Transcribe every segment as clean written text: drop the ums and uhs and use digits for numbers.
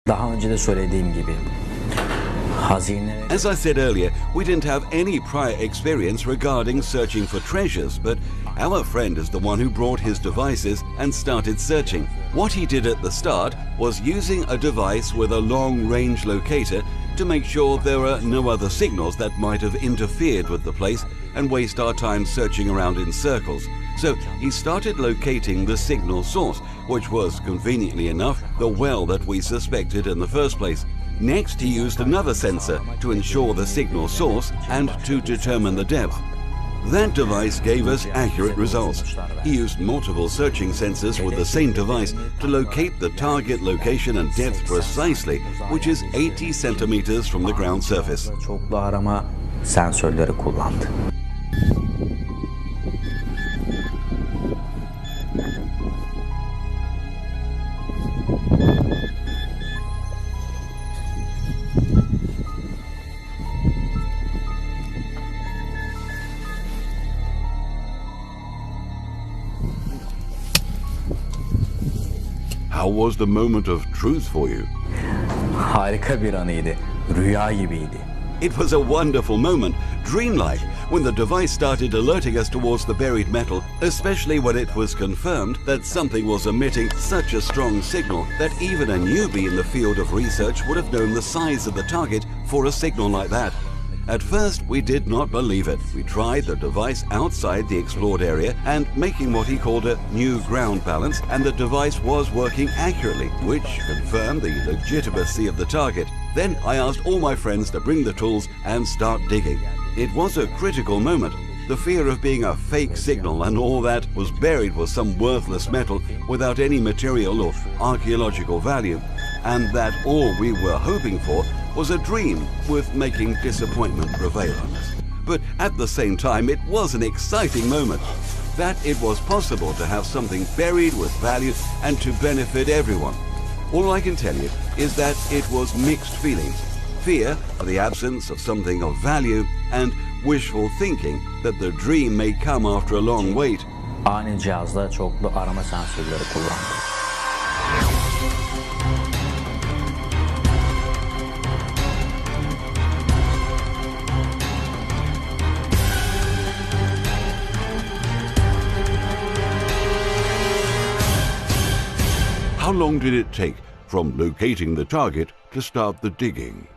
Daha önce de söylediğim gibi hazine. As I said earlier, we didn't have any prior experience regarding searching for treasures, but our friend is the one who brought his devices and started searching. What he did at the start was using a device with a long-range locator to make sure there are no other signals that might have interfered with the place and waste our time searching around in circles. So he started locating the signal source, which was, conveniently enough, the well that we suspected in the first place. Next, he used another sensor to ensure the signal source and to determine the depth. That device gave us accurate results. He used multiple searching sensors with the same device to locate the target location and depth precisely, which is 80 centimeters from the ground surface. Çoklu arama sensörleri kullandı. How was the moment of truth for you? Harika bir anıydı. Rüya gibiydi. It was a wonderful moment, dreamlike, when the device started alerting us towards the buried metal, especially when it was confirmed that something was emitting such a strong signal that even a newbie in the field of research would have known the size of the target for a signal like that. At first, we did not believe it. We tried the device outside the explored area and making what he called a new ground balance, and the device was working accurately, which confirmed the legitimacy of the target. Then I asked all my friends to bring the tools and start digging. It was a critical moment. The fear of being a fake signal and all that was buried with some worthless metal without any material or archaeological value, and that all we were hoping for was a dream with making disappointment prevail on us. But at the same time, it was an exciting moment that it was possible to have something buried with value and to benefit everyone. All I can tell you is that it was mixed feelings. Fear for the absence of something of value and wishful thinking that the dream may come after a long wait. Ani cihazda çoklu arama sensörleri kullandı. How long did it take from locating the target to start the digging?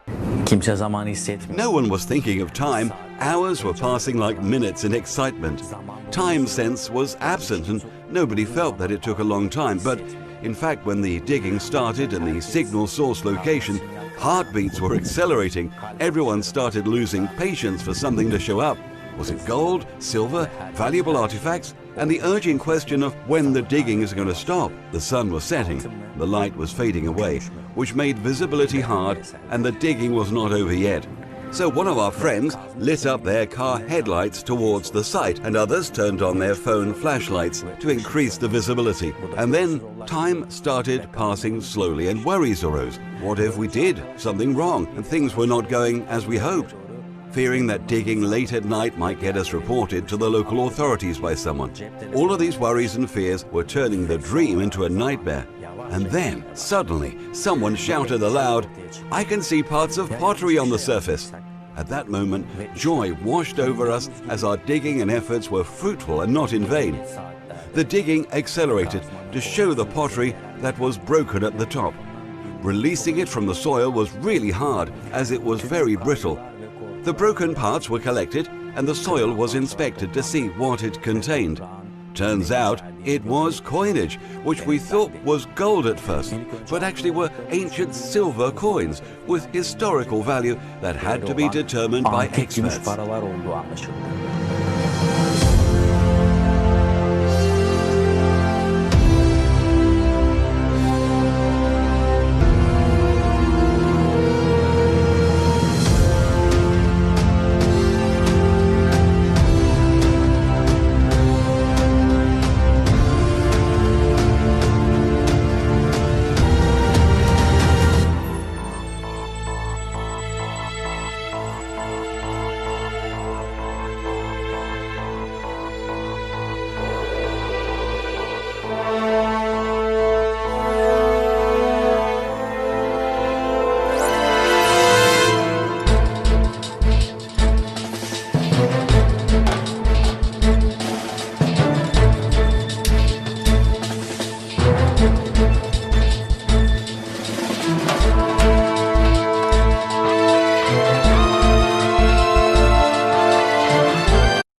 Kimse zamanı hissetmiyor. No one was thinking of time. Hours were passing like minutes in excitement. Time sense was absent and nobody felt that it took a long time. But in fact, when the digging started and the signal source location, heartbeats were accelerating. Everyone started losing patience for something to show up. Was it gold, silver, valuable artifacts? And the urgent question of when the digging is going to stop. The sun was setting, the light was fading away, which made visibility hard, and the digging was not over yet. So one of our friends lit up their car headlights towards the site, and others turned on their phone flashlights to increase the visibility. And then time started passing slowly and worries arose. What if we did something wrong and things were not going as we hoped? Fearing that digging late at night might get us reported to the local authorities by someone. All of these worries and fears were turning the dream into a nightmare. And then, suddenly, someone shouted aloud, "I can see parts of pottery on the surface." At that moment, joy washed over us as our digging and efforts were fruitful and not in vain. The digging accelerated to show the pottery that was broken at the top. Releasing it from the soil was really hard as it was very brittle. The broken parts were collected and the soil was inspected to see what it contained. Turns out it was coinage, which we thought was gold at first, but actually were ancient silver coins with historical value that had to be determined by Antik gümüş experts. paralar olduğu anlaşıldı.